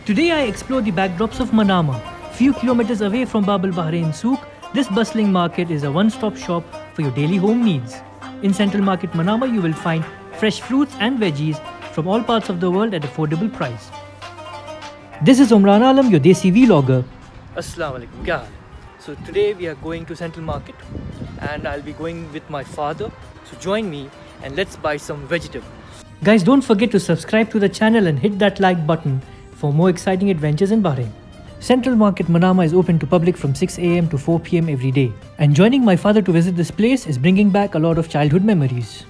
Today I explore the backdrops of Manama. Few kilometers away from Bab al Bahrain Souk, this bustling market is a one-stop shop for your daily home needs. In Central Market Manama, you will find fresh fruits and veggies from all parts of the world at affordable price. This is Omran Alam, your DesiVlogger. Assalamu alaikum, kya haal? So today we are going to Central Market and I'll be going with my father. So join me and let's buy some vegetables. Guys, don't forget to subscribe to the channel and hit that like button for more exciting adventures in Bahrain. Central Market Manama is open to public from 6 AM to 4 PM every day. And joining my father to visit this place is bringing back a lot of childhood memories.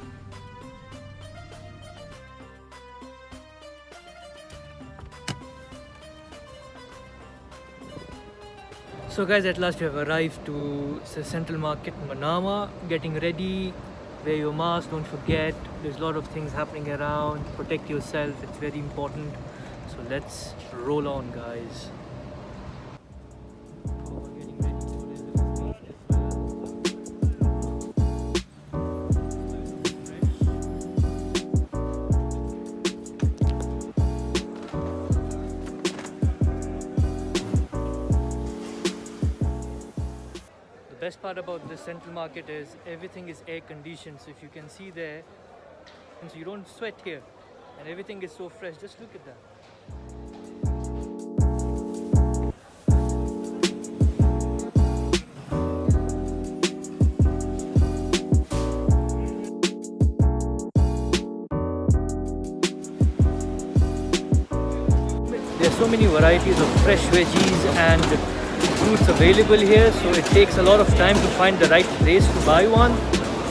So guys, at last we have arrived to Central Market Manama, getting ready. Wear your mask, don't forget. There's a lot of things happening around. Protect yourself, it's very important. So let's roll on, guys. The best part about this Central Market is everything is air conditioned, so if you can see there, and so you don't sweat here and everything is so fresh. Just look at that. There are so many varieties of fresh veggies and fruits available here, so it takes a lot of time to find the right place to buy one.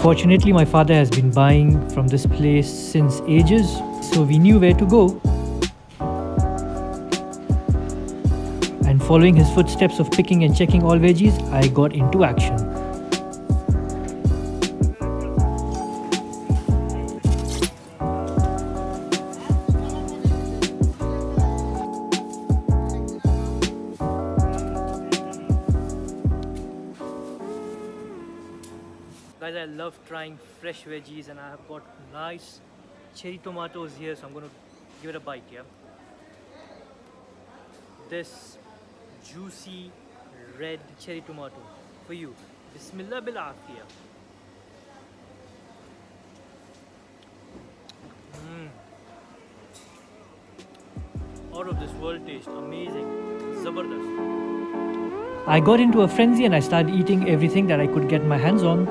Fortunately, my father has been buying from this place since ages, so we knew where to go. And following his footsteps of picking and checking all veggies, I got into action. Guys, I love trying fresh veggies and I have got nice cherry tomatoes here, so I'm going to give it a bite, yeah? This juicy red cherry tomato for you. Bismillah bil afiya. Out of this world taste, amazing, zabardast. I got into a frenzy and I started eating everything that I could get my hands on.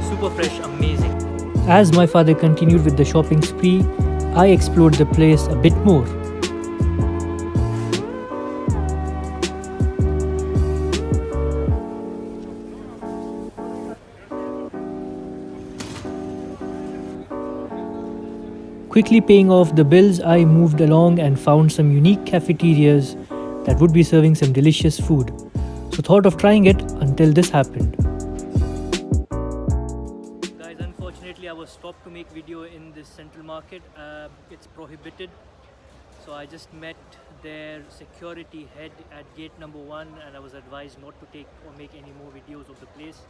Super fresh, amazing. As my father continued with the shopping spree, I explored the place a bit more. Quickly paying off the bills, I moved along and found some unique cafeterias that would be serving some delicious food. So thought of trying it until this happened. Guys, unfortunately I was stopped to make video in this Central Market. It's prohibited. So I just met their security head at gate number 1 and I was advised not to take or make any more videos of the place.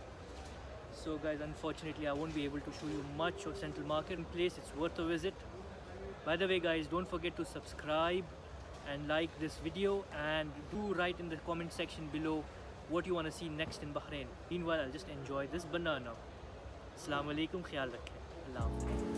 So guys, unfortunately I won't be able to show you much of Central Market place. It's worth a visit. By the way guys, don't forget to subscribe and like this video and do write in the comment section below what you want to see next in Bahrain. Meanwhile, I'll just enjoy this banana. Assalamu alaikum, khayal rakhein. Allah Hafiz.